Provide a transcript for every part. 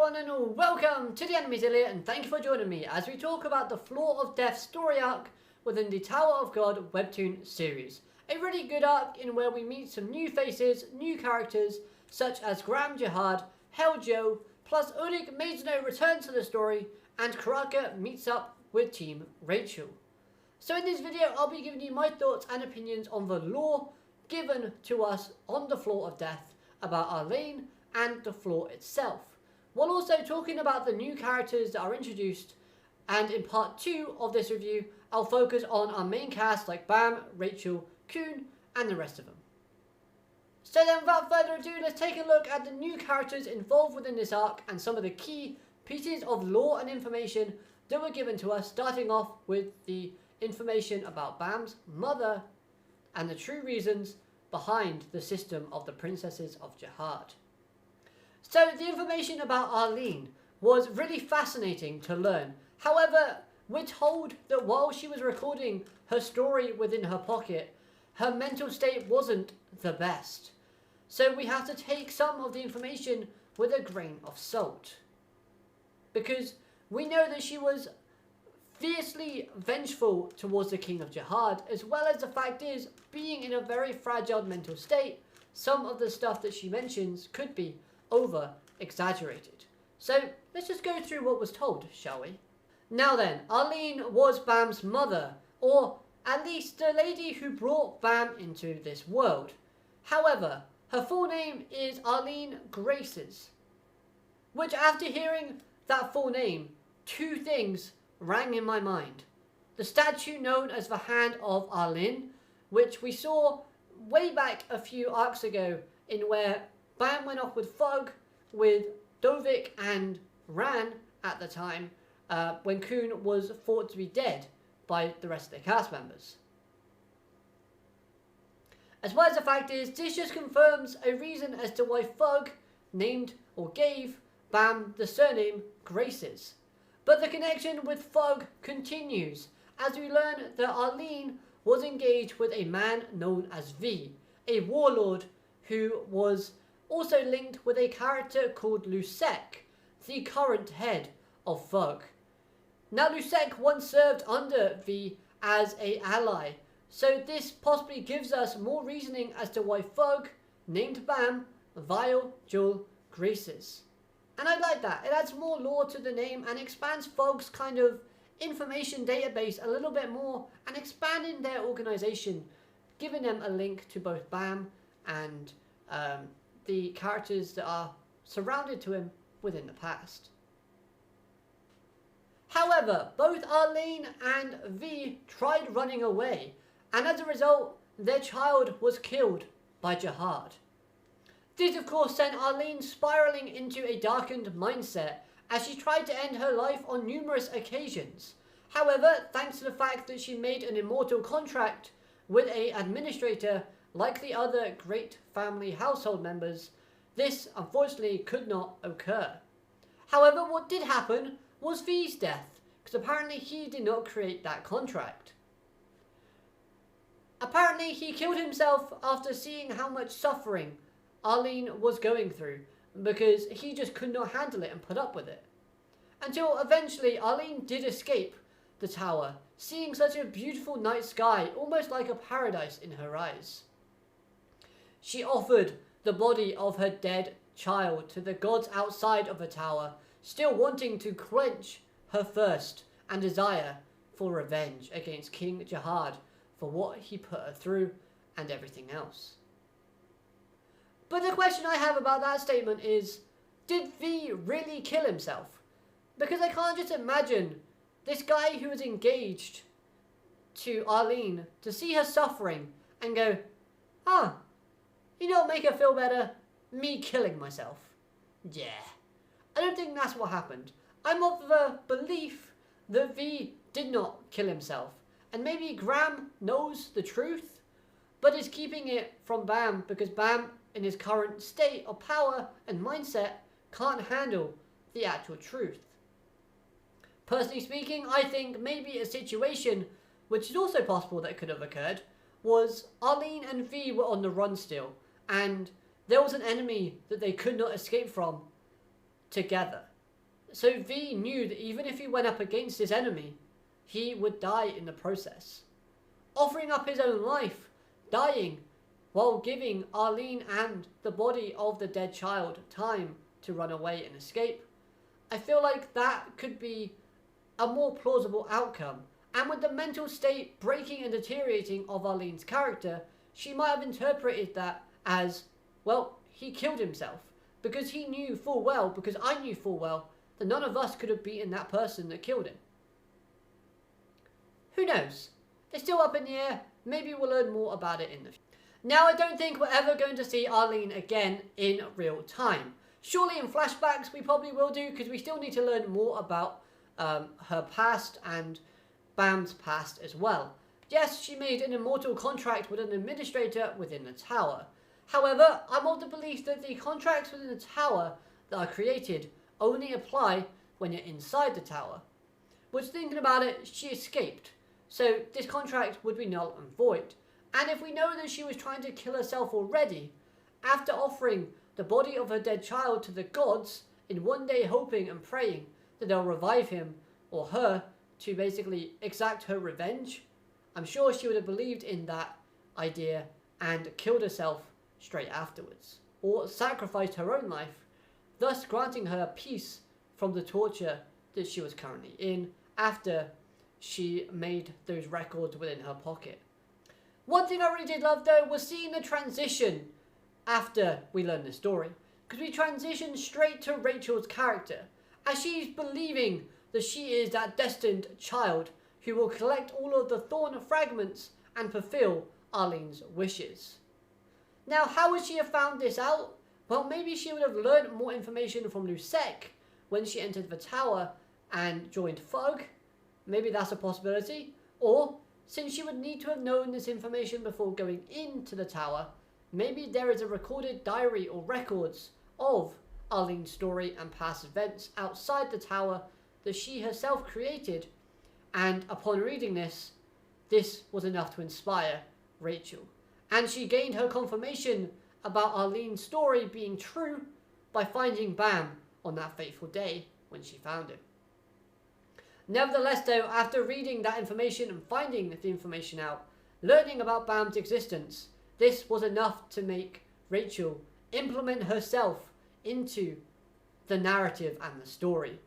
everyone and welcome to the Enemies Elite, and thank you for joining me as we talk about the Floor of Death story arc within the Tower of God webtoon series. A really good arc in where we meet some new faces, new characters such as Grama Jahad, Joe, plus Ulrich Maisno returns to the story and Karaka meets up with Team Rachel. So in this video I'll be giving you my thoughts and opinions on the lore given to us on the Floor of Death about Arlene and the floor itself, while also talking about the new characters that are introduced, and in part 2 of this review I'll focus on our main cast like Bam, Rachel, Kun and the rest of them. So then without further ado, let's take a look at the new characters involved within this arc and some of the key pieces of lore and information that were given to us, starting off with the information about Bam's mother and the true reasons behind the system of the Princesses of Jahad. So the information about Arlene was really fascinating to learn. However, we're told that while she was recording her story within her pocket, her mental state wasn't the best. So we have to take some of the information with a grain of salt. Because we know that she was fiercely vengeful towards the King of Jahad, as well as the fact is, being in a very fragile mental state, some of the stuff that she mentions could be over exaggerated. So let's just go through what was told, shall we? Now then, Arlene was Bam's mother, or at least the lady who brought Bam into this world. However, her full name is Arlene Graces, which after hearing that full name, two things rang in my mind. The statue known as the Hand of Arlene, which we saw way back a few arcs ago in where Bam went off with Fog, with Dovik and Ran at the time, when Kun was thought to be dead by the rest of the cast members. As well as the fact is, this just confirms a reason as to why Fog named or gave Bam the surname Graces. But the connection with Fog continues as we learn that Arlene was engaged with a man known as V, a warlord who was also linked with a character called Lusek, the current head of Fog. Now Lusek once served under V as an ally, so this possibly gives us more reasoning as to why Fog named Bam Vile Jewel Graces. And I like that. It adds more lore to the name and expands Fog's kind of information database a little bit more and expanding their organization, giving them a link to both Bam and the characters that are surrounded to him within the past. However, both Arlene and V tried running away, and as a result, their child was killed by Jahad. This of course sent Arlene spiraling into a darkened mindset as she tried to end her life on numerous occasions. However, thanks to the fact that she made an immortal contract with an administrator like the other great family household members, this unfortunately could not occur. However, what did happen was V's death, because apparently he did not create that contract. Apparently he killed himself after seeing how much suffering Arlene was going through, because he just could not handle it and put up with it. Until eventually Arlene did escape the tower, seeing such a beautiful night sky, almost like a paradise in her eyes. She offered the body of her dead child to the gods outside of the tower, still wanting to quench her thirst and desire for revenge against King Jahad for what he put her through and everything else. But the question I have about that statement is, did V really kill himself? Because I can't just imagine this guy who was engaged to Arlene to see her suffering and go, you know what make her feel better? Me killing myself. Yeah. I don't think that's what happened. I'm of the belief that V did not kill himself. And maybe Gram knows the truth, but is keeping it from Bam because Bam, in his current state of power and mindset, can't handle the actual truth. Personally speaking, I think maybe a situation, which is also possible that could have occurred, was Arlene and V were on the run still, and there was an enemy that they could not escape from together. So V knew that even if he went up against his enemy, he would die in the process. Offering up his own life, dying, while giving Arlene and the body of the dead child time to run away and escape. I feel like that could be a more plausible outcome. And with the mental state breaking and deteriorating of Arlene's character, she might have interpreted that as, well, he killed himself. Because he knew full well, because I knew full well, that none of us could have beaten that person that killed him. Who knows? It's still up in the air. Maybe we'll learn more about it in the future. Now, I don't think we're ever going to see Arlene again in real time. Surely in flashbacks we probably will do, because we still need to learn more about her past and Bam's past as well. Yes, she made an immortal contract with an administrator within the tower. However, I'm of the belief that the contracts within the tower that are created only apply when you're inside the tower. Which, thinking about it, she escaped. So this contract would be null and void. And if we know that she was trying to kill herself already, after offering the body of her dead child to the gods, in one day hoping and praying that they'll revive him or her to basically exact her revenge, I'm sure she would have believed in that idea and killed herself straight afterwards, or sacrificed her own life, thus granting her peace from the torture that she was currently in after she made those records within her pocket. One thing I really did love though was seeing the transition after we learned the story, because we transitioned straight to Rachel's character as she's believing that she is that destined child who will collect all of the thorn fragments and fulfill Arlene's wishes. Now, how would she have found this out? Well, maybe she would have learned more information from Lucek when she entered the tower and joined Fug. Maybe that's a possibility. Or, since she would need to have known this information before going into the tower, maybe there is a recorded diary or records of Arlene's story and past events outside the tower that she herself created, and upon reading this was enough to inspire Rachel. And she gained her confirmation about Arlene's story being true by finding Bam on that fateful day when she found him. Nevertheless though, after reading that information and finding the information out, learning about Bam's existence, this was enough to make Rachel implement herself into the narrative and the story,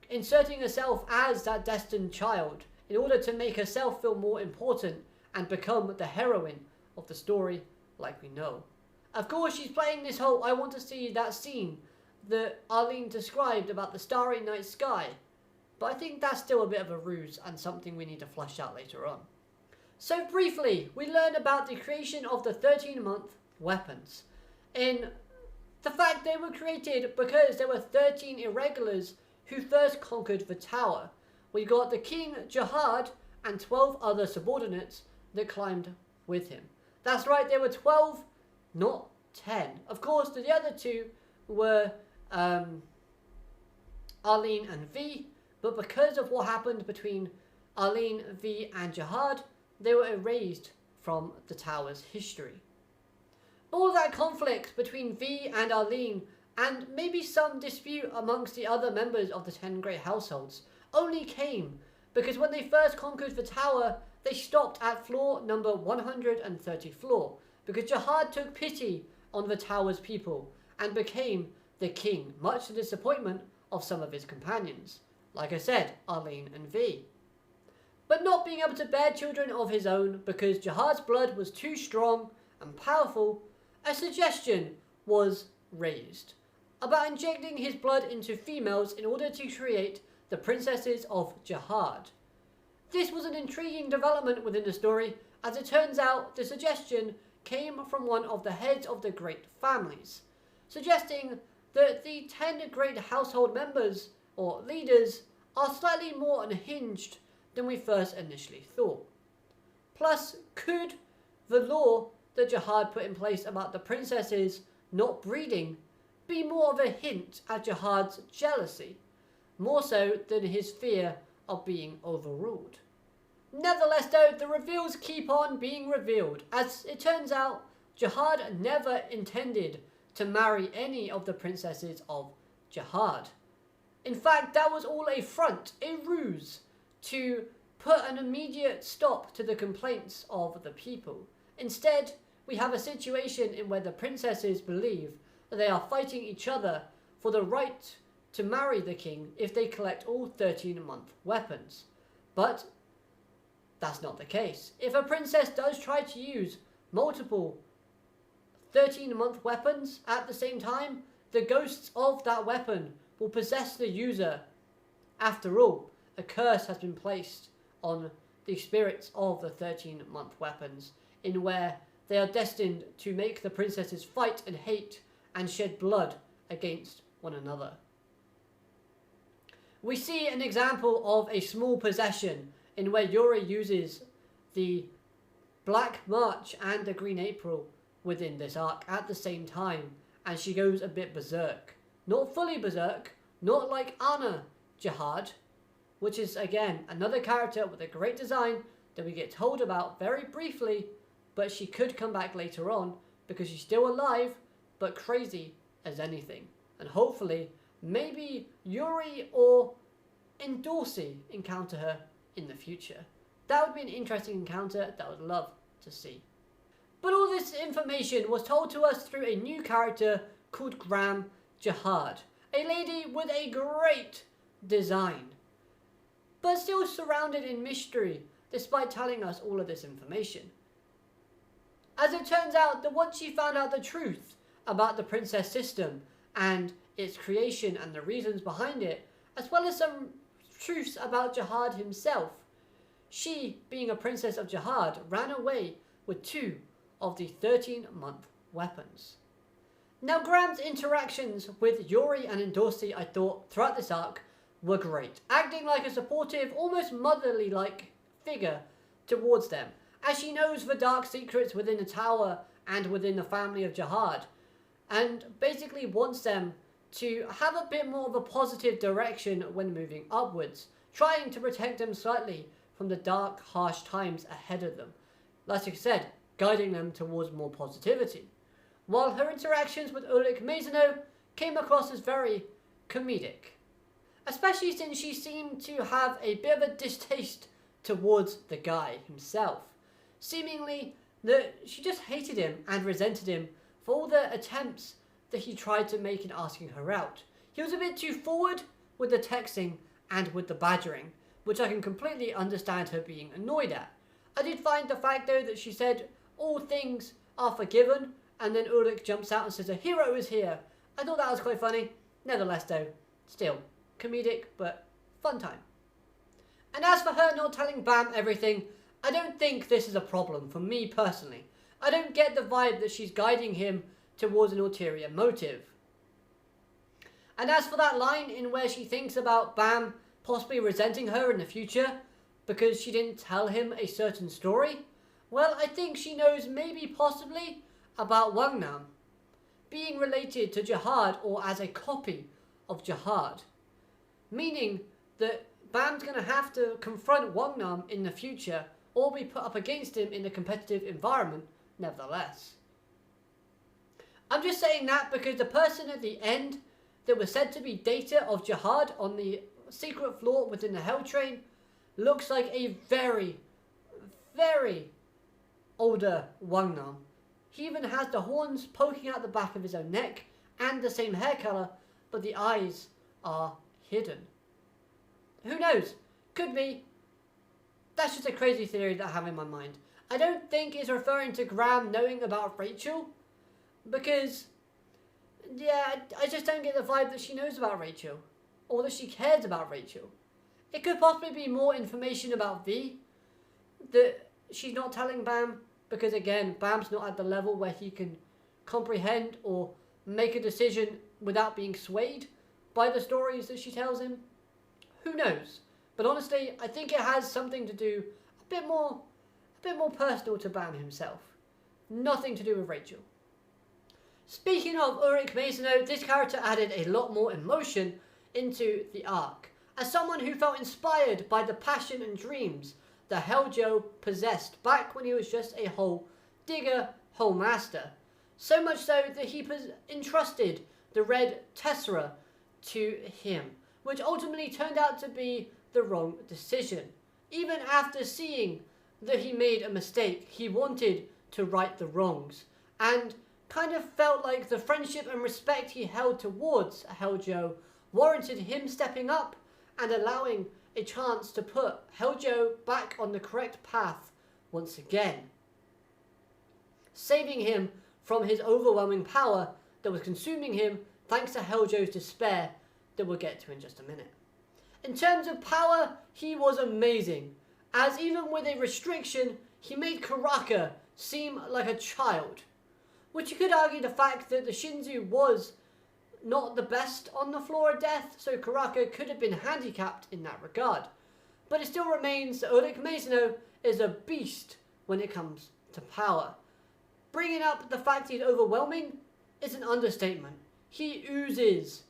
inserting herself as that destined child in order to make herself feel more important and become the heroine of the story like we know. Of course, she's playing this whole I want to see that scene that Arlene described about the starry night sky, but I think that's still a bit of a ruse and something we need to flesh out later on. So briefly, we learn about the creation of the 13-month weapons, in the fact they were created because there were 13 irregulars who first conquered the tower. We got the King Jahad and 12 other subordinates that climbed with him. That's right, there were 12, not 10. Of course, the other two were Arlene and V, but because of what happened between Arlene, V and Jahad, they were erased from the tower's history. All that conflict between V and Arlene, and maybe some dispute amongst the other members of the 10 Great Households, only came because when they first conquered the tower, they stopped at floor number 130 floor, because Jahad took pity on the tower's people and became the king, much to the disappointment of some of his companions. Like I said, Arlene and V. But not being able to bear children of his own because Jahad's blood was too strong and powerful, a suggestion was raised about injecting his blood into females in order to create the princesses of Jahad. This was an intriguing development within the story, as it turns out the suggestion came from one of the heads of the great families, suggesting that the 10 great household members, or leaders, are slightly more unhinged than we first initially thought. Plus, could the law that Jahad put in place about the princesses not breeding be more of a hint at Jahad's jealousy, more so than his fear of being overruled? Nevertheless though, the reveals keep on being revealed, as it turns out Jahad never intended to marry any of the princesses of Jahad. In fact, that was all a front, a ruse, to put an immediate stop to the complaints of the people. Instead, we have a situation in where the princesses believe that they are fighting each other for the right to marry the king if they collect all 13-month weapons. But that's not the case. If a princess does try to use multiple 13-month weapons at the same time, the ghosts of that weapon will possess the user. After all, a curse has been placed on the spirits of the 13-month weapons, in where they are destined to make the princesses fight and hate and shed blood against one another. We see an example of a small possession in where Yuri uses the Black March and the Green April within this arc at the same time, and she goes a bit berserk. Not fully berserk, not like Grama Jahad, which is again another character with a great design that we get told about very briefly, but she could come back later on because she's still alive but crazy as anything. And hopefully maybe Yuri or Endorsi encounter her in the future. That would be an interesting encounter that I would love to see. But all this information was told to us through a new character called Grama Jahad, a lady with a great design, but still surrounded in mystery despite telling us all of this information. As it turns out that once she found out the truth about the princess system and its creation and the reasons behind it, as well as some truths about Jahad himself, she, being a princess of Jahad, ran away with 2 of the 13-month weapons. Now, Gram's interactions with Yuri and Endorsi, I thought, throughout this arc, were great, acting like a supportive, almost motherly-like figure towards them, as she knows the dark secrets within the tower and within the family of Jahad, and basically wants them to have a bit more of a positive direction when moving upwards, trying to protect them slightly from the dark, harsh times ahead of them. Like I said, guiding them towards more positivity. While her interactions with Ulrich Maisano came across as very comedic, especially since she seemed to have a bit of a distaste towards the guy himself, seemingly that she just hated him and resented him for all the attempts that he tried to make in asking her out. He was a bit too forward with the texting and with the badgering, which I can completely understand her being annoyed at. I did find the fact though that she said all things are forgiven, and then Ulrich jumps out and says a hero is here. I thought that was quite funny. Nevertheless though, still comedic but fun time. And as for her not telling Bam everything, I don't think this is a problem for me personally. I don't get the vibe that she's guiding him towards an ulterior motive. And as for that line in where she thinks about Bam possibly resenting her in the future because she didn't tell him a certain story, well, I think she knows maybe possibly about Wangnam being related to Jahad or as a copy of Jahad, meaning that Bam's going to have to confront Wangnam in the future or be put up against him in a competitive environment nevertheless. I'm just saying that because the person at the end that was said to be Data of Jahad on the secret floor within the Hell Train looks like a very, very older Wangnam. He even has the horns poking out the back of his own neck and the same hair colour, but the eyes are hidden. Who knows? Could be. That's just a crazy theory that I have in my mind. I don't think it's referring to Graham knowing about Rachel, because, yeah, I just don't get the vibe that she knows about Rachel, or that she cares about Rachel. It could possibly be more information about V that she's not telling Bam, because again, Bam's not at the level where he can comprehend or make a decision without being swayed by the stories that she tells him. Who knows? But honestly, I think it has something to do a bit more personal to Bam himself. Nothing to do with Rachel. Speaking of Ulrich Maisano, this character added a lot more emotion into the arc, as someone who felt inspired by the passion and dreams that Helljoe possessed back when he was just a hole digger, hole master. So much so that he entrusted the red tessera to him, which ultimately turned out to be the wrong decision. Even after seeing that he made a mistake, he wanted to right the wrongs, and kind of felt like the friendship and respect he held towards Heljo warranted him stepping up and allowing a chance to put Heljo back on the correct path once again, saving him from his overwhelming power that was consuming him thanks to Heljo's despair that we'll get to in just a minute. In terms of power, he was amazing, as even with a restriction, he made Karaka seem like a child, which you could argue the fact that the Shinzu was not the best on the floor of death, so Karaka could have been handicapped in that regard. But it still remains that Ulrich Maisano is a beast when it comes to power. Bringing up the fact he's overwhelming is an understatement. He oozes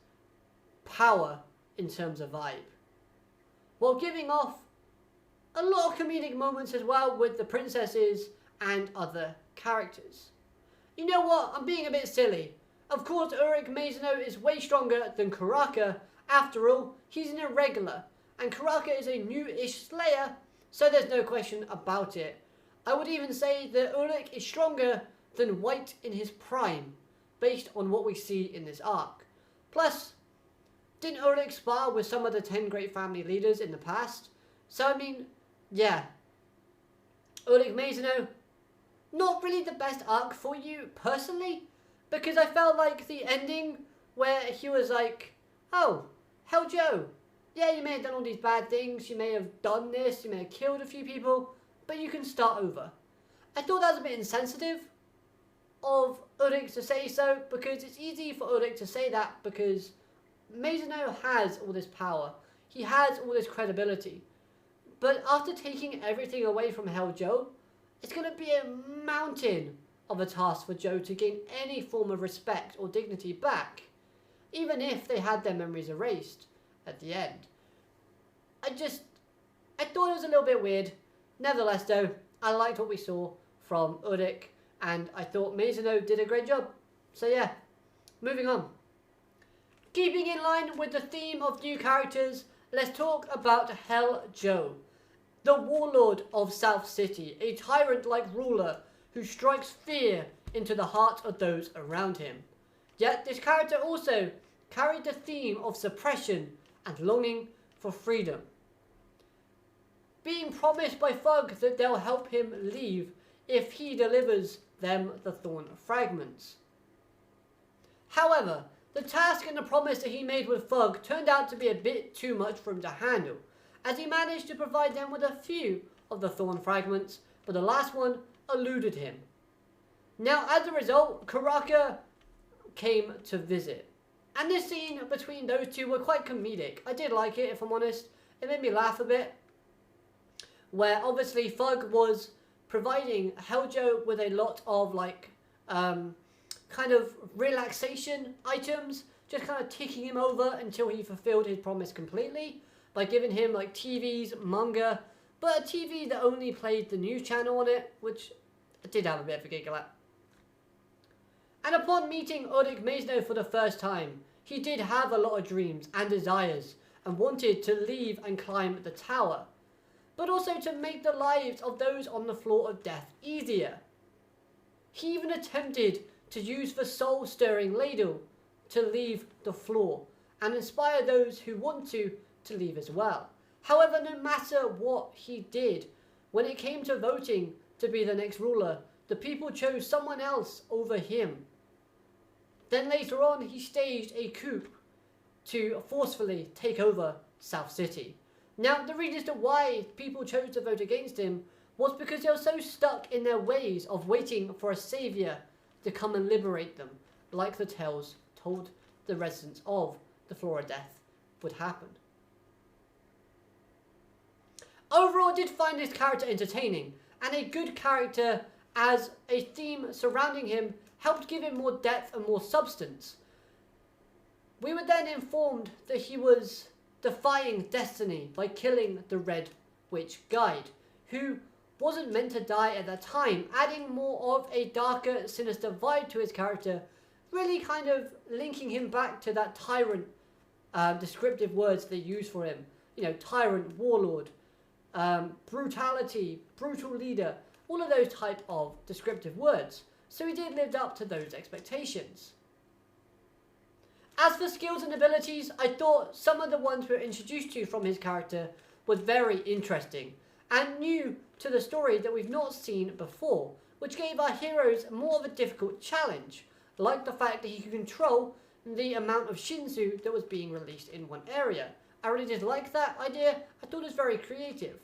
power in terms of vibe, while giving off a lot of comedic moments as well with the princesses and other characters. You know what? I'm being a bit silly. Of course, Ulrich Maisano is way stronger than Karaka. After all, he's an irregular, and Karaka is a new-ish slayer, so there's no question about it. I would even say that Ulrich is stronger than White in his prime, based on what we see in this arc. Plus, didn't Ulrich spar with some of the 10 great family leaders in the past? So I mean, yeah. Ulrich Maisano, not really the best arc for you personally, because I felt like the ending where he was like, oh, Heljo, yeah, you may have done all these bad things, you may have done this, you may have killed a few people, but you can start over. I thought that was a bit insensitive of Ulrich to say so, because it's easy for Ulrich to say that because Maisano has all this power, he has all this credibility, but after taking everything away from Heljo, it's going to be a mountain of a task for Joe to gain any form of respect or dignity back, even if they had their memories erased at the end. I thought it was a little bit weird. Nevertheless though, I liked what we saw from Ulrich, and I thought Maisano did a great job. So yeah, moving on. Keeping in line with the theme of new characters, let's talk about Heljo, the warlord of South City, a tyrant-like ruler who strikes fear into the heart of those around him. Yet this character also carried the theme of suppression and longing for freedom, being promised by Thug that they'll help him leave if he delivers them the Thorn Fragments. However, the task and the promise that he made with Thug turned out to be a bit too much for him to handle, as he managed to provide them with a few of the Thorn Fragments, but the last one eluded him. Now, as a result, Karaka came to visit, and this scene between those two were quite comedic. I did like it, if I'm honest. It made me laugh a bit, where obviously Thug was providing Heljo with a lot of kind of relaxation items, just kind of ticking him over until he fulfilled his promise completely by giving him like TVs, manga, but a TV that only played the news channel on it, which I did have a bit of a giggle at. And upon meeting Ulrich Maisano for the first time, he did have a lot of dreams and desires and wanted to leave and climb the tower, but also to make the lives of those on the floor of death easier. He even attempted to use the soul-stirring ladle to leave the floor and inspire those who want to leave as well. However, no matter what he did, when it came to voting to be the next ruler, the people chose someone else over him. Then later on, he staged a coup to forcefully take over South City. Now, the reason as to why people chose to vote against him was because they were so stuck in their ways of waiting for a savior to come and liberate them, like the tales told the residents of the Floor of Death would happen. Overall, I did find this character entertaining, and a good character as a theme surrounding him helped give him more depth and more substance. We were then informed that he was defying destiny by killing the Red Witch Guide, who wasn't meant to die at that time, adding more of a darker, sinister vibe to his character, really kind of linking him back to that tyrant descriptive words they use for him. You know, tyrant, warlord, brutality, brutal leader, all of those type of descriptive words. So he did live up to those expectations. As for skills and abilities, I thought some of the ones we were introduced to from his character was very interesting and new to the story that we've not seen before, which gave our heroes more of a difficult challenge, like the fact that he could control the amount of Shinzu that was being released in one area. I really did like that idea. I thought it was very creative.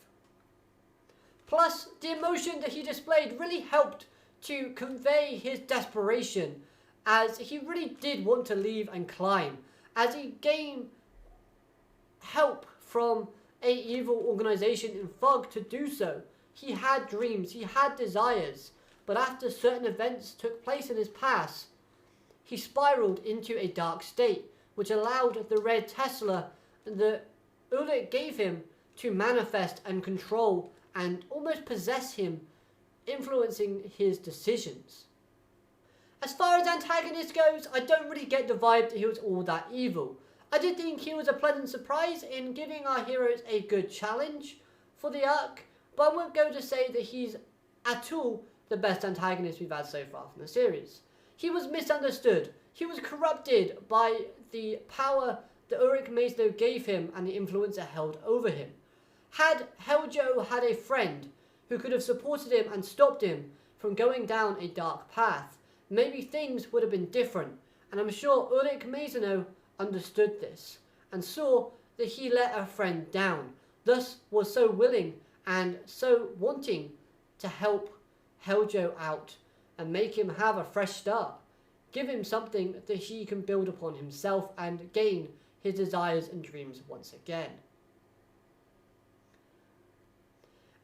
Plus, the emotion that he displayed really helped to convey his desperation, as he really did want to leave and climb, as he gained help from a evil organization in Fog to do so. He had dreams, he had desires, but after certain events took place in his past, he spiraled into a dark state, which allowed the red Tesla that Ulrich gave him to manifest and control and almost possess him, influencing his decisions. As far as antagonist goes, I don't really get the vibe that he was all that evil. I did think he was a pleasant surprise in giving our heroes a good challenge for the arc, but I won't go to say that he's at all the best antagonist we've had so far from the series. He was misunderstood. He was corrupted by the power that Ulrich Maeslow gave him and the influence it held over him. Had Heljo had a friend who could have supported him and stopped him from going down a dark path, maybe things would have been different, and I'm sure Ulrich Maeslow understood this and saw that he let a friend down, thus was so willing and so wanting to help Heljo out and make him have a fresh start, give him something that he can build upon himself and gain his desires and dreams once again.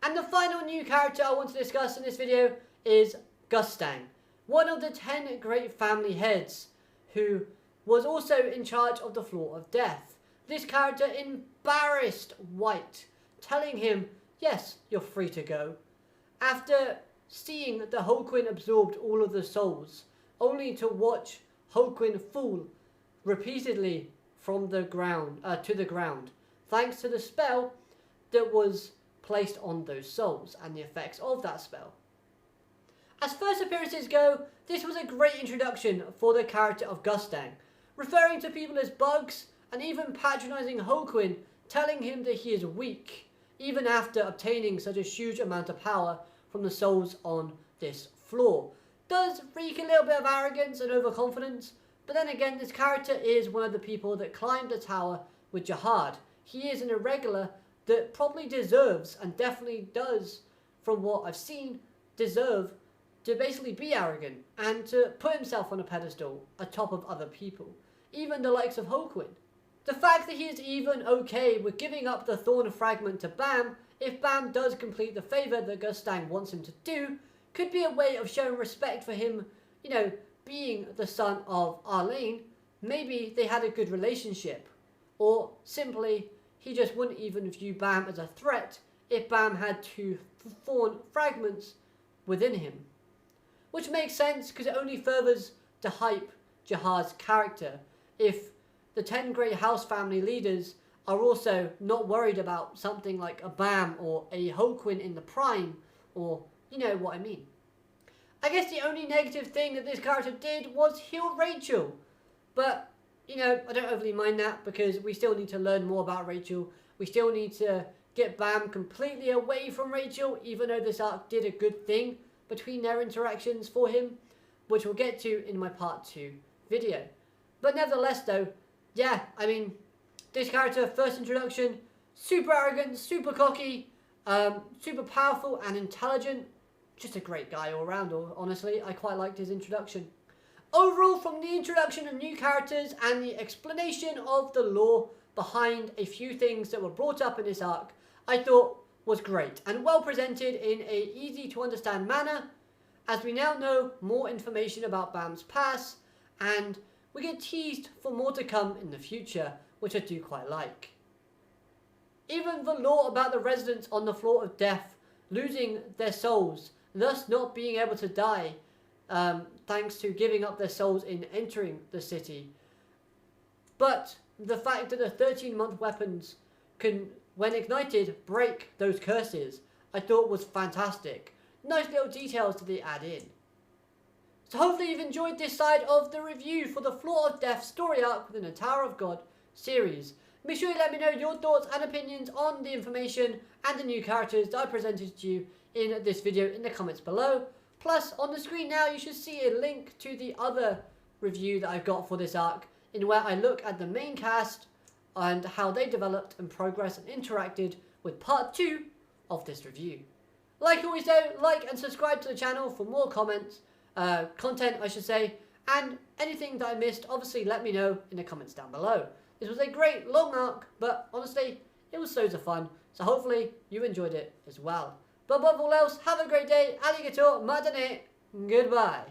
And the final new character I want to discuss in this video is Gustang, one of the 10 great family heads, who was also in charge of the Floor of Death. This character embarrassed White, telling him, yes, you're free to go. After seeing that Hulkling absorbed all of the souls, only to watch Hulkling fall repeatedly from the ground to the ground, thanks to the spell that was placed on those souls and the effects of that spell. As first appearances go, this was a great introduction for the character of Gustang, referring to people as bugs and even patronising Hulkling, telling him that he is weak, even after obtaining such a huge amount of power from the souls on this floor. Does reek a little bit of arrogance and overconfidence, but then again, this character is one of the people that climbed the tower with Jahad. He is an irregular that probably deserves, and definitely does, from what I've seen, deserve to basically be arrogant and to put himself on a pedestal atop of other people, even the likes of Hulkling. The fact that he is even okay with giving up the Thorn Fragment to Bam, if Bam does complete the favour that Gustang wants him to do, could be a way of showing respect for him, you know, being the son of Arlene. Maybe they had a good relationship, or simply he just wouldn't even view Bam as a threat if Bam had 2 Thorn Fragments within him. Which makes sense because it only furthers to hype Jahad's character if the 10 Grey House family leaders are also not worried about something like a Bam or a Hulkling in the Prime, or you know what I mean. I guess the only negative thing that this character did was heal Rachel, but you know, I don't overly mind that because we still need to learn more about Rachel. We still need to get Bam completely away from Rachel, even though this arc did a good thing between their interactions for him, which we'll get to in my part 2 video. But nevertheless though, yeah, I mean, this character, first introduction, super arrogant, super cocky, super powerful and intelligent. Just a great guy all around, honestly. I quite liked his introduction. Overall, from the introduction of new characters and the explanation of the lore behind a few things that were brought up in this arc, I thought was great and well presented in a easy to understand manner, as we now know more information about Bam's past, and we get teased for more to come in the future, which I do quite like. Even the lore about the residents on the Floor of Death losing their souls, thus not being able to die, thanks to giving up their souls in entering the city, but the fact that the 13-month weapons can, when ignited, break those curses, I thought was fantastic. Nice little details that they add in. So hopefully you've enjoyed this side of the review for the Floor of Death story arc within the Tower of God series. Make sure you let me know your thoughts and opinions on the information and the new characters that I presented to you in this video in the comments below. Plus, on the screen now you should see a link to the other review that I've got for this arc, in where I look at the main cast and how they developed and progressed and interacted with part 2 of this review. Like always though, like and subscribe to the channel for more content I should say, and anything that I missed, obviously let me know in the comments down below. This was a great long arc, but honestly, it was loads of fun, so hopefully you enjoyed it as well. But above all else, have a great day, alligator, madane, goodbye.